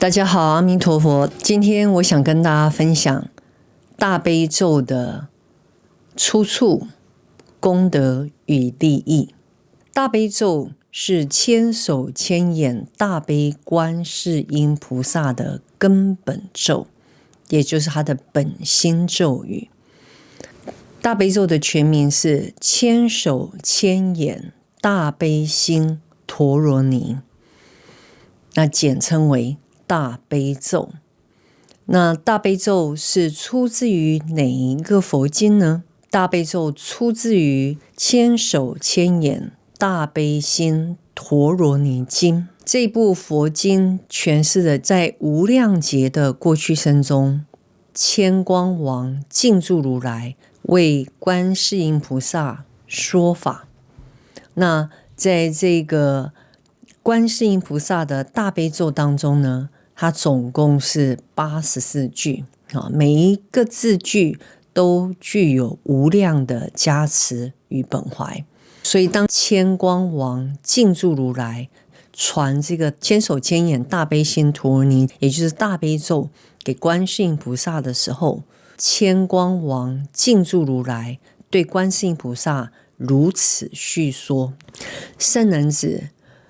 大家好，阿弥陀佛。今天我想跟大家分享大悲咒的出处、功德与利益。大悲咒是千手千眼大悲观世音菩萨的根本咒，也就是它的本心咒语。大悲咒的全名是千手千眼大悲心陀罗尼，那简称为大悲咒。那大悲咒是出自于哪一个佛经呢？大悲咒出自于千手千眼大悲心陀罗尼经。这部佛经诠释了在无量劫的过去生中，千光王净住如来为观世音菩萨说法。那在这个观世音菩萨的大悲咒当中呢，它总共是84句，每一个字句都具有无量的加持与本怀。所以当千光王净住如来传这个千手千眼大悲心陀罗尼，也就是大悲咒给观世音菩萨的时候，千光王净住如来对观世音菩萨如此叙说：圣人子，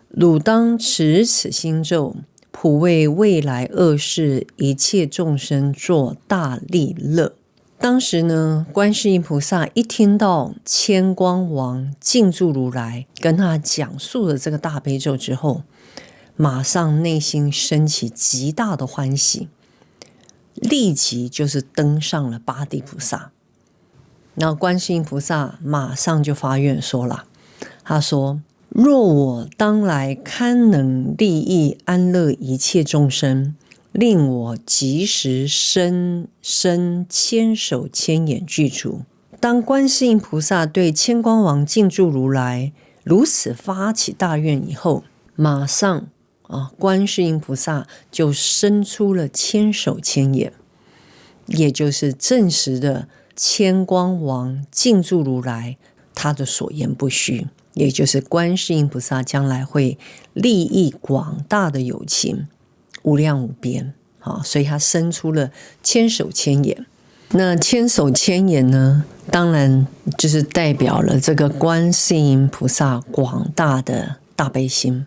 汝当持此心咒，普为未来恶世一切众生作大利乐。当时呢，观世音菩萨一听到千光王净住如来跟他讲述了这个大悲咒之后，马上内心升起极大的欢喜，立即就是登上了八地菩萨。然后观世音菩萨马上就发愿说了，他说：若我当来堪能利益安乐一切众生，令我即时生千手千眼具足。当观世音菩萨对千光王净住如来如此发起大愿以后，马上观世音菩萨就生出了千手千眼，也就是证实的千光王净住如来他的所言不虚，也就是观世音菩萨将来会利益广大的有情，无量无边，所以他生出了千手千眼。那千手千眼呢，当然就是代表了这个观世音菩萨广大的大悲心。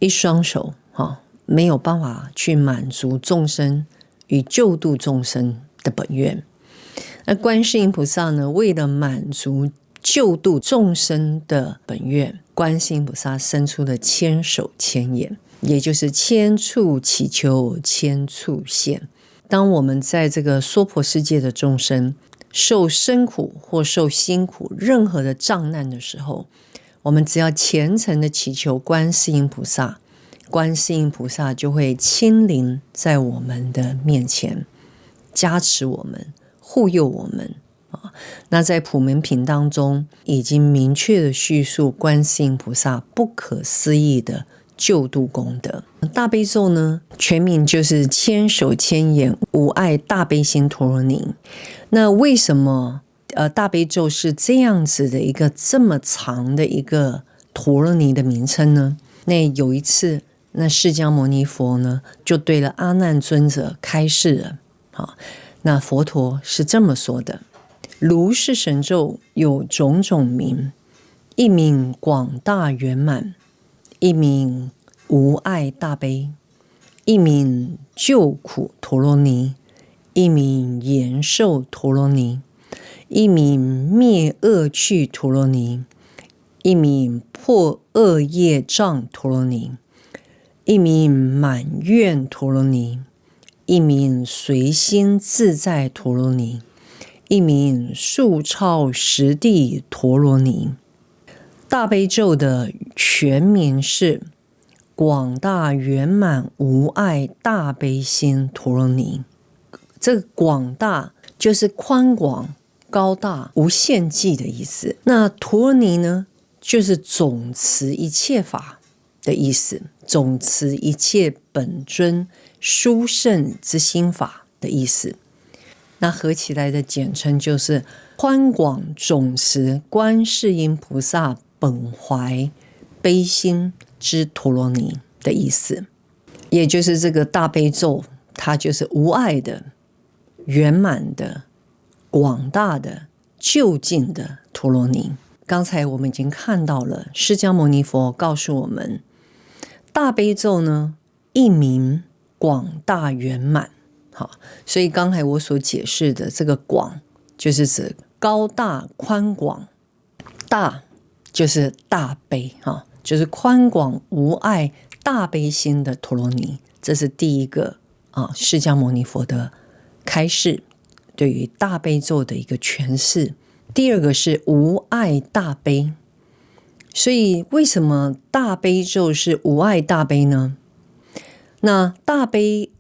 一双手没有办法去满足众生与救度众生的本愿，那观世音菩萨呢，为了满足救度众生的本愿，观世音菩萨生出了千手千眼，也就是千处祈求千处现。当我们在这个娑婆世界的众生受生苦或受辛苦任何的障难的时候，我们只要虔诚的祈求观世音菩萨，观世音菩萨就会亲临在我们的面前，加持我们，护佑我们。那在普门品当中已经明确的叙述观世音菩萨不可思议的救度功德。大悲咒呢，全名就是千手千眼无碍大悲心陀罗尼。那为什么大悲咒是这样子的一个这么长的一个陀罗尼的名称呢？那有一次，那释迦牟尼佛呢就对了阿难尊者开示了。那佛陀是这么说的：如是神咒有种种名，一名广大圆满，一名无碍大悲，一名救苦陀罗尼，一名延寿陀罗尼，一名灭恶趣陀罗尼，一名破恶业障陀罗尼，一名满愿陀罗尼，一名随心自在陀罗尼，一名数超十地陀罗尼。大悲咒的全名是广大圆满无碍大悲心陀罗尼。这个广大就是宽广、高大、无限际的意思。那陀罗尼呢，就是总持一切法的意思，总持一切本尊殊胜之心法的意思。那合起来的简称就是宽广总持观世音菩萨本怀悲心之陀罗尼的意思。也就是这个大悲咒，它就是无碍的、圆满的、广大的、究竟的陀罗尼。刚才我们已经看到了，释迦牟尼佛告诉我们，大悲咒呢，一名广大圆满。好，所以刚才我所解释的这个广，就是指高大宽广，大就是大悲，就是宽广无碍大悲心的陀罗尼。这是第一个释迦牟尼佛的开示，对于大悲咒的一个诠释。第二个是无碍大悲。所以为什么大悲咒是无碍大悲呢？那大悲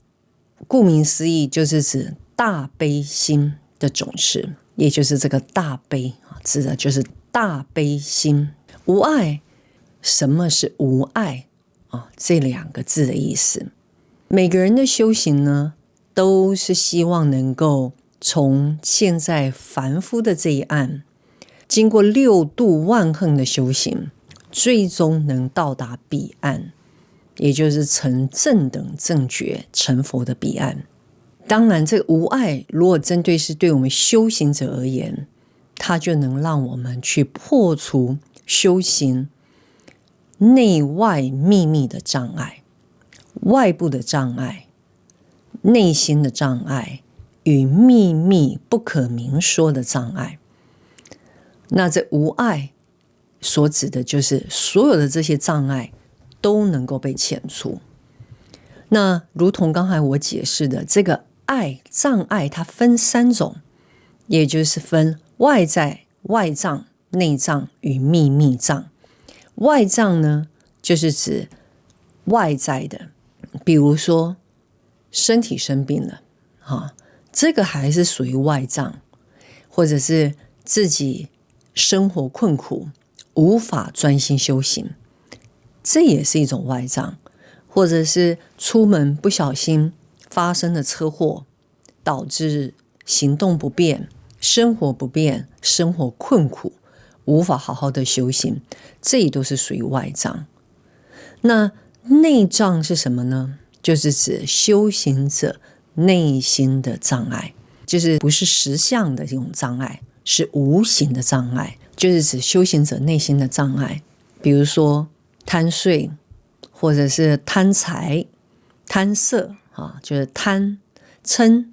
顾名思义就是指大悲心的总持，也就是这个大悲指的就是大悲心。无碍，什么是无碍这两个字的意思。每个人的修行呢，都是希望能够从现在凡夫的这一岸，经过6度万行的修行，最终能到达彼岸，也就是成正等正觉成佛的彼岸。当然这个无碍如果针对是对我们修行者而言，它就能让我们去破除修行内外秘密的障碍，外部的障碍、内心的障碍与秘密不可明说的障碍。那这无碍所指的就是所有的这些障碍都能够被遣除。那如同刚才我解释的，这个障碍它分3种，也就是分外在、外障、内障与秘密障。外障呢，就是指外在的，比如说身体生病了这个还是属于外障，或者是自己生活困苦无法专心修行，这也是一种外障。或者是出门不小心发生了车祸，导致行动不便、生活不便、生活困苦，无法好好的修行，这也都是属于外障。那内障是什么呢？就是指修行者内心的障碍，就是不是实相的这种障碍，是无形的障碍，就是指修行者内心的障碍。比如说贪睡，或者是贪财、贪色就是贪嗔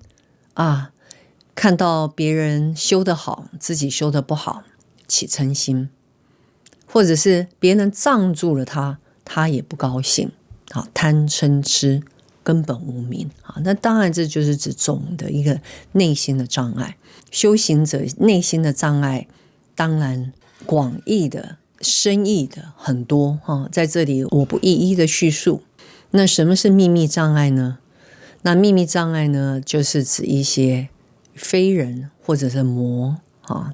看到别人修得好，自己修得不好，起嗔心，或者是别人障住了他也不高兴贪嗔痴根本无明那当然这就是指总的一个内心的障碍。修行者内心的障碍当然广义的、深义的很多在这里我不一一的叙述。那什么是秘密障碍呢？那秘密障碍呢，就是指一些非人或者是魔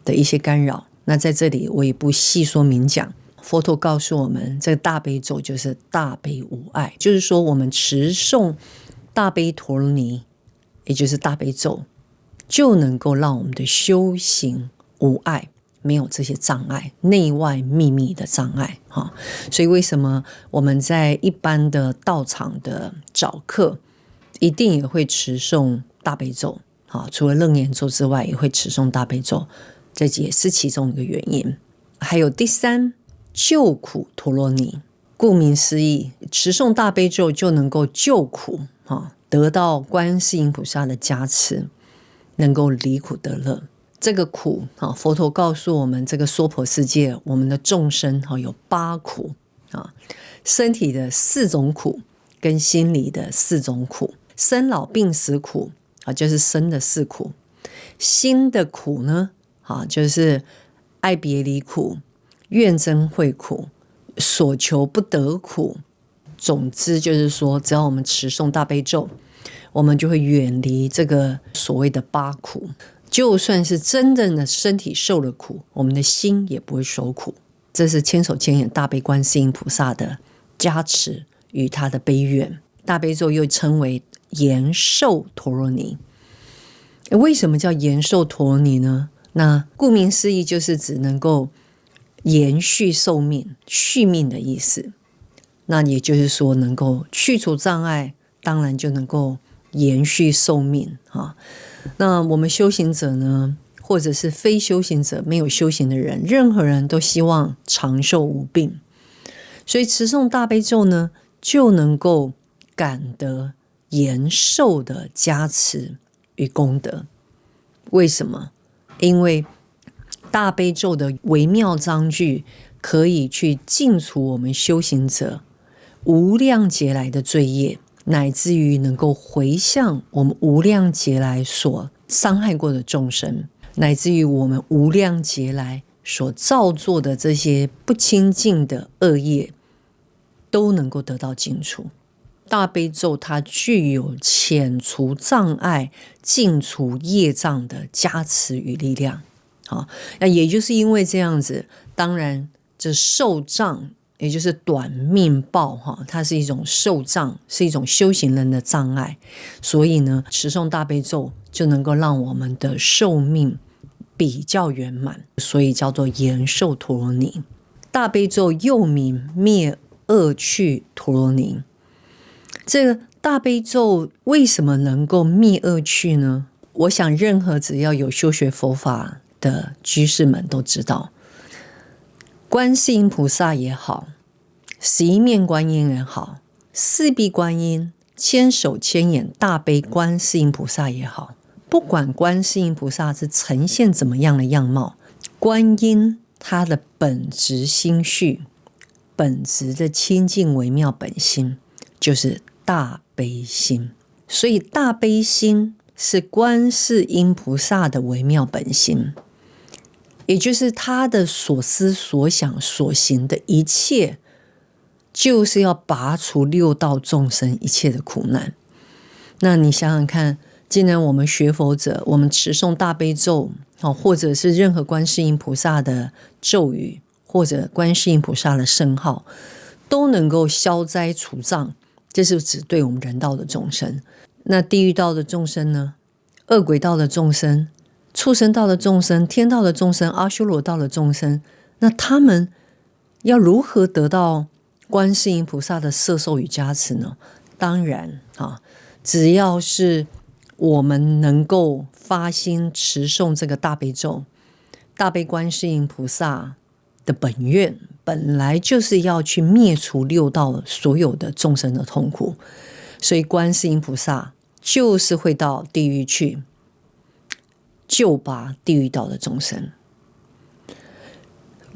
的一些干扰。那在这里我也不细说明讲。佛陀告诉我们，这个大悲咒就是大悲无碍，就是说我们持诵大悲陀罗尼，也就是大悲咒，就能够让我们的修行无碍，没有这些障碍，内外秘密的障碍所以为什么我们在一般的道场的早课一定也会持诵大悲咒除了楞严咒之外也会持诵大悲咒，这也是其中一个原因。还有第3，救苦陀罗尼。顾名思义，持诵大悲咒就能够救苦得到观世音菩萨的加持，能够离苦得乐。这个苦佛陀告诉我们，这个娑婆世界我们的众生有8苦身体的4种苦跟心理的4种苦。生老病死苦就是生的4苦。心的苦呢就是爱别离苦、怨憎会苦、所求不得苦。总之就是说，只要我们持诵大悲咒，我们就会远离这个所谓的8苦。就算是真正的身体受了苦，我们的心也不会受苦。这是千手千眼大悲观世音菩萨的加持与他的悲愿。大悲咒又称为延寿陀罗尼。为什么叫延寿陀罗尼呢？那顾名思义就是指能够延续寿命、续命的意思。那也就是说能够去除障碍，当然就能够延续寿命啊。那我们修行者呢，或者是非修行者，没有修行的人，任何人都希望长寿无病，所以持诵大悲咒呢，就能够感得延寿的加持与功德。为什么？因为大悲咒的微妙章句可以去净除我们修行者无量劫来的罪业，乃至于能够回向我们无量劫来所伤害过的众生，乃至于我们无量劫来所造作的这些不清净的恶业，都能够得到净除。大悲咒它具有遣除障碍、净除业障的加持与力量。那也就是因为这样子，当然这寿障也就是短命报，它是一种寿障，是一种修行人的障碍，所以呢，持诵大悲咒就能够让我们的寿命比较圆满，所以叫做延寿陀罗尼。大悲咒又名灭恶趣陀罗尼。这个大悲咒为什么能够灭恶趣呢？我想任何只要有修学佛法的居士们都知道，观世音菩萨也好，十一面观音也好，四臂观音、千手千眼大悲观世音菩萨也好，不管观世音菩萨是呈现怎么样的样貌，观音它的本质心绪，本质的清净微妙本心，就是大悲心。所以大悲心是观世音菩萨的微妙本心，也就是他的所思所想所行的一切，就是要拔除六道众生一切的苦难。那你想想看，既然我们学佛者，我们持诵大悲咒，或者是任何观世音菩萨的咒语，或者观世音菩萨的圣号，都能够消灾除障，这是指对我们人道的众生。那地狱道的众生呢？恶鬼道的众生、畜生道的众生、天道的众生、阿修罗道的众生，那他们要如何得到观世音菩萨的摄受与加持呢？当然只要是我们能够发心持诵这个大悲咒，大悲观世音菩萨的本愿本来就是要去灭除六道所有的众生的痛苦，所以观世音菩萨就是会到地狱去救拔地狱道的众生，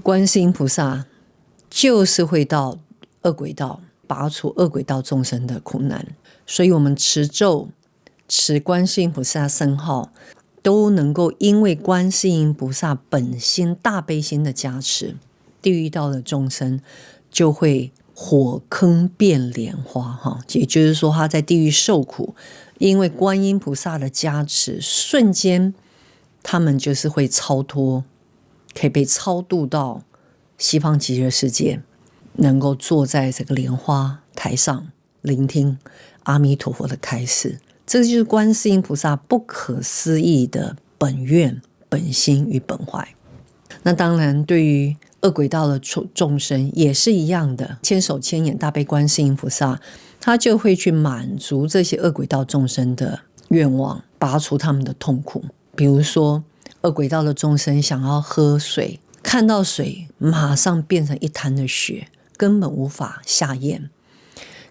观世音菩萨就是会到恶鬼道拔除恶鬼道众生的苦难。所以我们持咒、持观世音菩萨圣号，都能够因为观世音菩萨本心大悲心的加持，地狱道的众生就会火坑变莲花，也就是说他在地狱受苦，因为观音菩萨的加持，瞬间他们就是会超脱，可以被超度到西方极乐世界，能够坐在这个莲花台上聆听阿弥陀佛的开示。这就是观世音菩萨不可思议的本愿、本心与本怀。那当然对于恶鬼道的众生也是一样的，千手千眼大悲观世音菩萨，他就会去满足这些恶鬼道众生的愿望，拔除他们的痛苦。比如说恶鬼道的众生想要喝水，看到水马上变成一滩的血，根本无法下咽。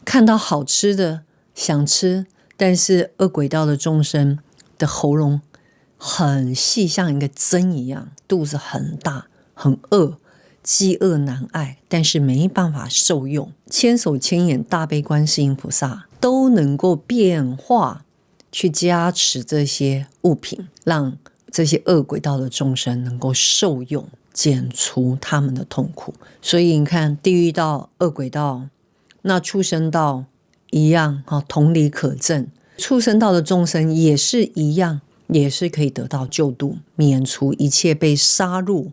看到好吃的想吃，但是恶鬼道的众生的喉咙很细，像一个针一样，肚子很大，很饿，饥饿难挨，但是没办法受用。千手千眼大悲观世音菩萨都能够变化去加持这些物品，让这些恶鬼道的众生能够受用，减除他们的痛苦。所以你看，地狱道、恶鬼道，那畜生道一样，同理可证。畜生道的众生也是一样，也是可以得到救度，免除一切被杀戮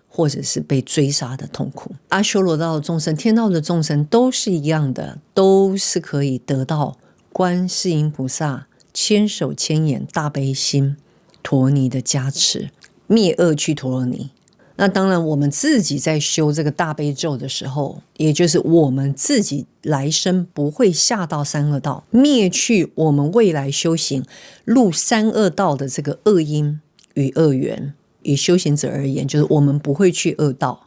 或者是被追杀的痛苦。阿修罗道的众生、天道的众生都是一样的，都是可以得到观世音菩萨千手千眼大悲心陀罗尼的加持，灭恶趣陀罗尼。那当然我们自己在修这个大悲咒的时候，也就是我们自己来生不会下到三恶道，灭去我们未来修行入三恶道的这个恶因与恶缘。以修行者而言，就是我们不会去恶道。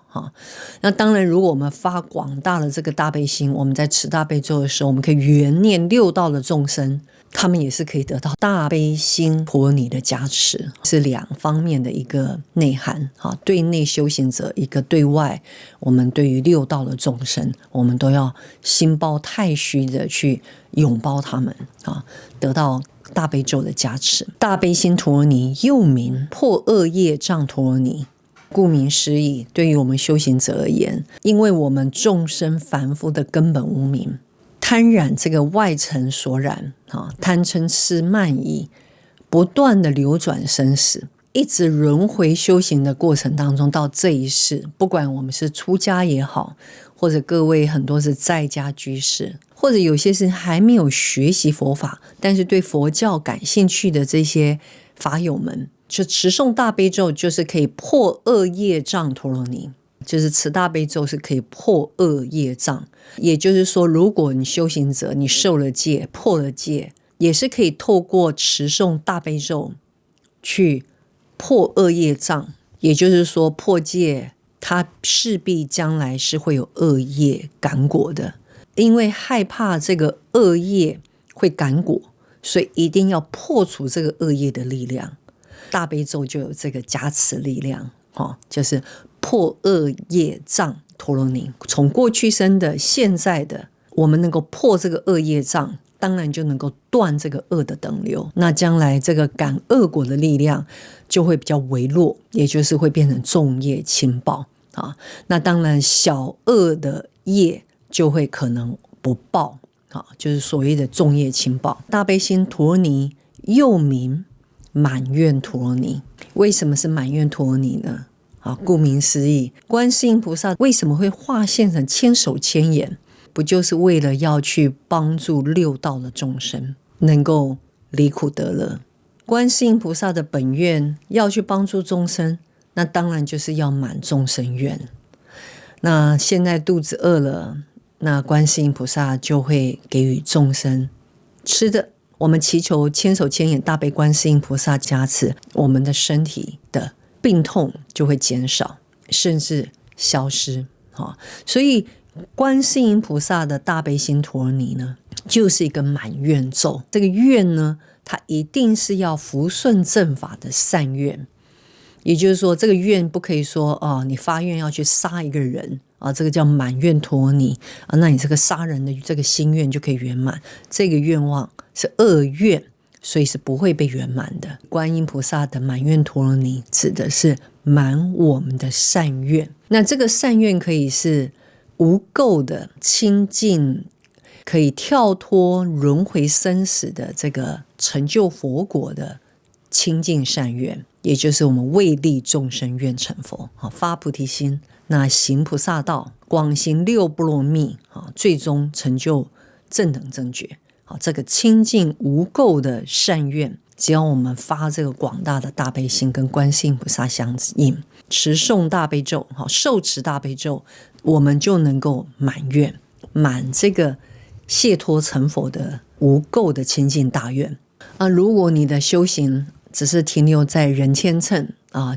那当然如果我们发广大的这个大悲心，我们在持大悲咒的时候，我们可以缘念六道的众生，他们也是可以得到大悲心陀罗尼的加持，是两方面的一个内涵。对内修行者一个，对外我们对于六道的众生，我们都要心包太虚的去拥抱他们，得到大悲咒的加持。大悲心陀罗尼又名破恶业障陀罗尼，顾名思义，对于我们修行者而言，因为我们众生凡夫的根本无明，贪染这个外尘所染，贪嗔痴慢疑不断的流转生死，一直轮回修行的过程当中，到这一世，不管我们是出家也好，或者各位很多是在家居士，或者有些是还没有学习佛法，但是对佛教感兴趣的这些法友们，就持诵大悲咒就是可以破恶业障陀罗尼，就是持大悲咒是可以破恶业障。也就是说，如果你修行者你受了戒破了戒，也是可以透过持诵大悲咒去破恶业障。也就是说，破戒它势必将来是会有恶业感果的，因为害怕这个恶业会感果，所以一定要破除这个恶业的力量。大悲咒就有这个加持力量，就是破恶业障陀罗尼。从过去生的现在的我们能够破这个恶业障，当然就能够断这个恶的等流，那将来这个感恶果的力量就会比较微弱，也就是会变成重业轻报。那当然小恶的业就会可能不报，就是所谓的重业轻报。大悲心陀罗尼又名满愿陀罗尼。为什么是满愿陀罗尼呢？顾名思义，观世音菩萨为什么会化现成千手千眼，不就是为了要去帮助六道的众生能够离苦得乐？观世音菩萨的本愿要去帮助众生，那当然就是要满众生愿。那现在肚子饿了，那观世音菩萨就会给予众生吃的。我们祈求千手千眼大悲观世音菩萨加持，我们的身体的病痛就会减少，甚至消失。所以观世音菩萨的大悲心陀罗尼呢，就是一个满愿咒。这个愿呢，它一定是要福顺正法的善愿。也就是说，这个愿不可以说你发愿要去杀一个人这个叫满愿陀罗尼那你这个杀人的这个心愿就可以圆满。这个愿望是恶愿，所以是不会被圆满的。观音菩萨的满愿陀罗尼指的是满我们的善愿。那这个善愿可以是无垢的清净，可以跳脱轮回生死的这个成就佛果的清净善愿，也就是我们为利众生愿成佛，发菩提心，那行菩萨道，广行六波罗蜜，最终成就正等正觉。这个清净无垢的善愿，只要我们发这个广大的大悲心跟观世音菩萨相应，持诵大悲咒，受持大悲咒，我们就能够满愿，满这个解脱成佛的无垢的清净大愿。如果你的修行只是停留在人天乘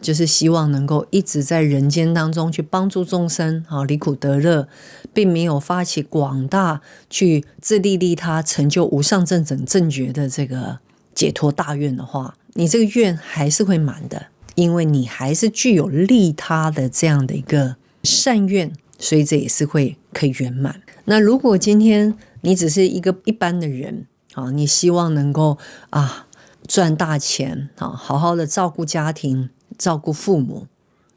就是希望能够一直在人间当中去帮助众生离苦得乐，并没有发起广大去自利利他成就无上正等正觉的这个解脱大愿的话，你这个愿还是会满的，因为你还是具有利他的这样的一个善愿，所以这也是可以圆满。那如果今天你只是一个一般的人你希望能够赚大钱好好的照顾家庭，照顾父母，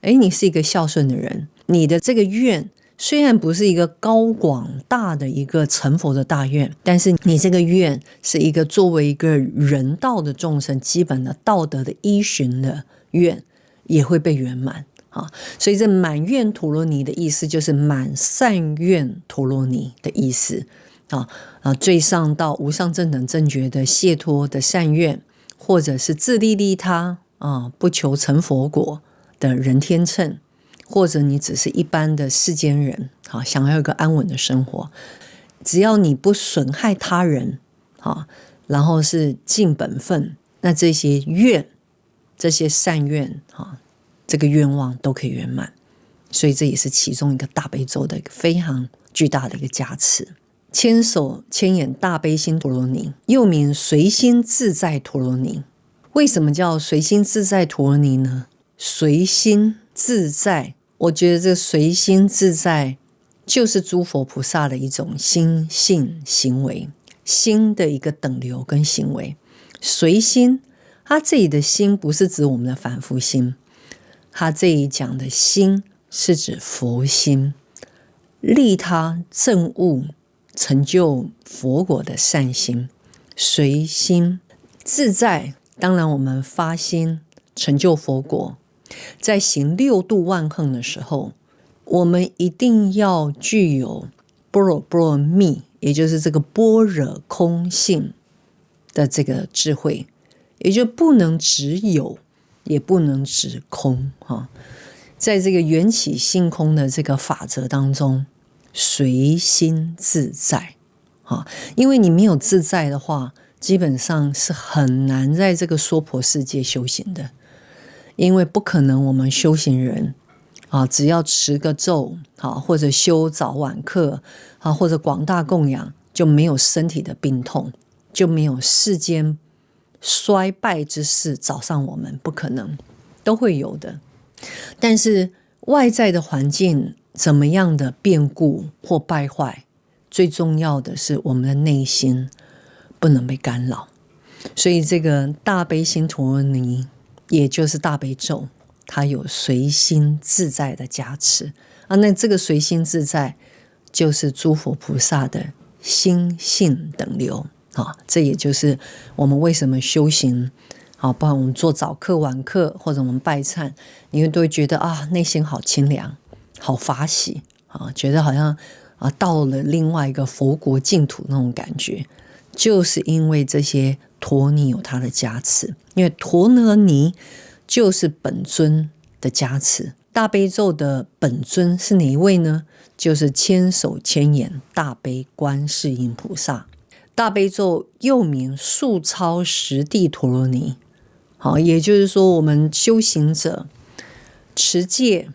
你是一个孝顺的人，你的这个愿虽然不是一个高广大的一个成佛的大愿，但是你这个愿是一个作为一个人道的众生基本的道德的依循的愿，也会被圆满所以这满愿陀罗尼的意思就是满善愿陀罗尼的意思最上到无上正等正觉的解脱的善愿，或者是自利利他不求成佛果的人天乘，或者你只是一般的世间人，想要一个安稳的生活，只要你不损害他人，然后是尽本分，那这些愿，这些善愿，这个愿望都可以圆满。所以这也是其中一个大悲咒的一个非常巨大的一个加持。千手千眼大悲心陀罗尼，又名随心自在陀罗尼。为什么叫随心自在陀罗尼呢？随心自在，我觉得这随心自在就是诸佛菩萨的一种心性行为，心的一个等流跟行为。随心，它这里的心不是指我们的凡夫心，它这里讲的心是指佛心，利他证悟成就佛果的善心。随心自在，当然我们发心成就佛果，在行六度万行的时候，我们一定要具有般若波罗蜜，也就是这个般若空性的这个智慧，也就不能只有，也不能只空。在这个缘起性空的这个法则当中，随心自在。因为你没有自在的话，基本上是很难在这个娑婆世界修行的。因为不可能我们修行人只要持个咒或者修早晚课或者广大供养，就没有身体的病痛，就没有世间衰败之事找上我们，不可能，都会有的。但是外在的环境怎么样的变故或败坏，最重要的是我们的内心不能被干扰。所以这个大悲心陀罗尼，也就是大悲咒，它有随心自在的加持那这个随心自在就是诸佛菩萨的心性等流这也就是我们为什么修行包括我们做早课晚课，或者我们拜忏，你都会觉得内心好清凉，好法喜觉得好像到了另外一个佛国净土那种感觉，就是因为这些陀尼有它的加持。因为陀罗尼就是本尊的加持。大悲咒的本尊是哪一位呢？就是千手千眼大悲观世音菩萨。大悲咒又名数超十地陀罗尼，也就是说我们修行者持戒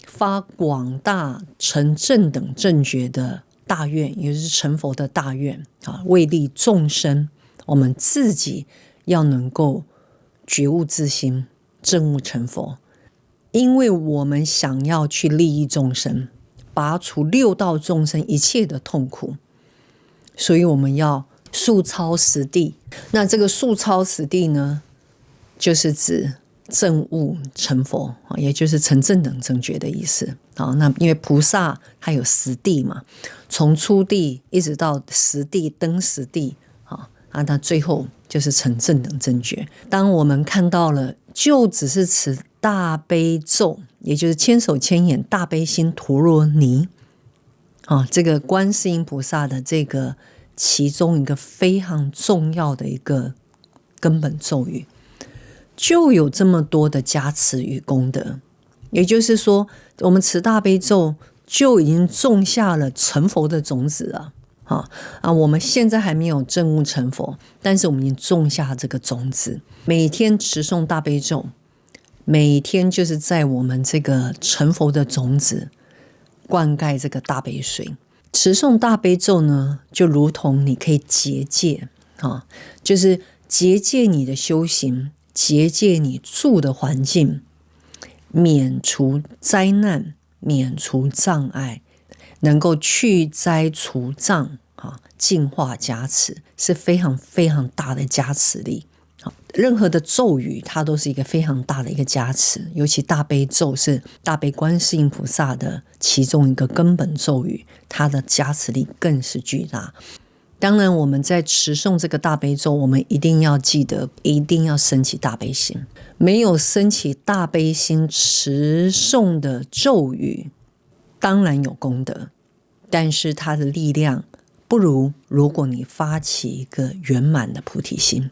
发广大成正等正觉的大愿，也就是成佛的大愿为利众生，我们自己要能够觉悟自心，证悟成佛。因为我们想要去利益众生，拔除六道众生一切的痛苦，所以我们要数超十地。那这个数超十地呢，就是指证悟成佛，也就是成正等正觉的意思。那因为菩萨他有十地嘛，从初地一直到十地登十地那最后就是成正等正觉。当我们看到了，就只是持大悲咒，也就是千手千眼大悲心陀罗尼这个观世音菩萨的这个其中一个非常重要的一个根本咒语，就有这么多的加持与功德。也就是说，我们持大悲咒就已经种下了成佛的种子了我们现在还没有证悟成佛，但是我们已经种下这个种子。每天持诵大悲咒，每天就是在我们这个成佛的种子灌溉这个大悲水。持诵大悲咒呢，就如同你可以结界就是结界你的修行，结界你住的环境，免除灾难，免除障碍，能够去灾除障净化加持，是非常非常大的加持力。任何的咒语它都是一个非常大的一个加持，尤其大悲咒是大悲观世音菩萨的其中一个根本咒语，它的加持力更是巨大。当然我们在持诵这个大悲咒，我们一定要记得，一定要升起大悲心。没有升起大悲心，持诵的咒语当然有功德，但是它的力量不如如果你发起一个圆满的菩提心。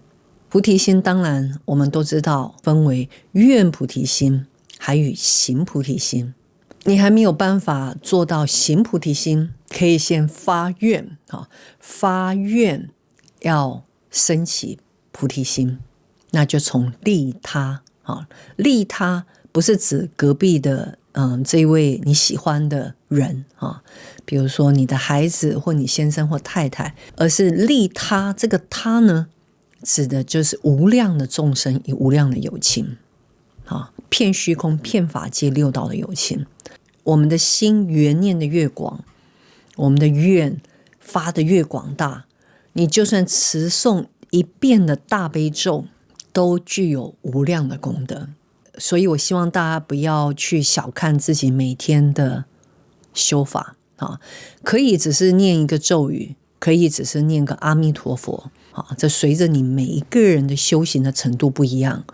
菩提心当然我们都知道分为愿菩提心还有行菩提心。你还没有办法做到行菩提心，可以先发愿，发愿要升起菩提心，那就从利他。利他不是指隔壁的这一位你喜欢的人，比如说你的孩子或你先生或太太，而是利他。这个他呢，指的就是无量的众生与无量的有情，遍虚空遍法界六道的有情。我们的心缘念的越广，我们的愿发的越广大，你就算持诵一遍的大悲咒都具有无量的功德。所以我希望大家不要去小看自己每天的修法，可以只是念一个咒语，可以只是念个阿弥陀佛，这随着你每一个人的修行的程度不一样，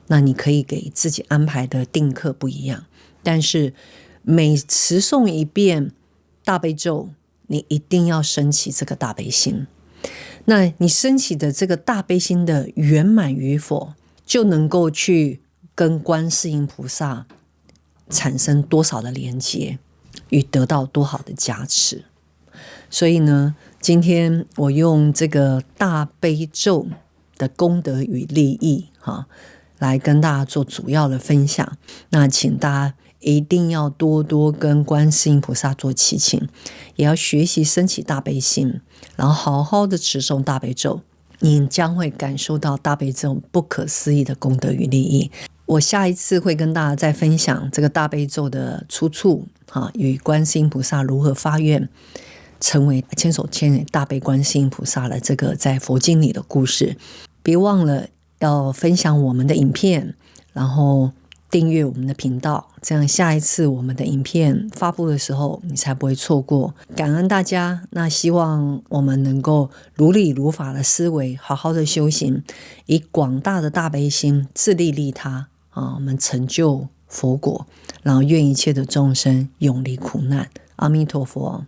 那你可以给自己安排的定课不一样，但是每持诵一遍大悲咒，你一定要升起这个大悲心。那你升起的这个大悲心的圆满与否，就能够去跟观世音菩萨产生多少的连结，与得到多好的加持。所以呢，今天我用这个大悲咒的功德与利益，来跟大家做主要的分享。那请大家一定要多多跟观世音菩萨做祈请，也要学习升起大悲心，然后好好的持诵大悲咒，你将会感受到大悲咒不可思议的功德与利益。我下一次会跟大家再分享这个大悲咒的出处，与观世音菩萨如何发愿成为千手千眼大悲观世音菩萨的这个在佛经里的故事。别忘了要分享我们的影片，然后订阅我们的频道，这样下一次我们的影片发布的时候你才不会错过。感恩大家，那希望我们能够如理如法的思维，好好的修行，以广大的大悲心自利利他，我们成就佛果，然后愿一切的众生永离苦难。阿弥陀佛。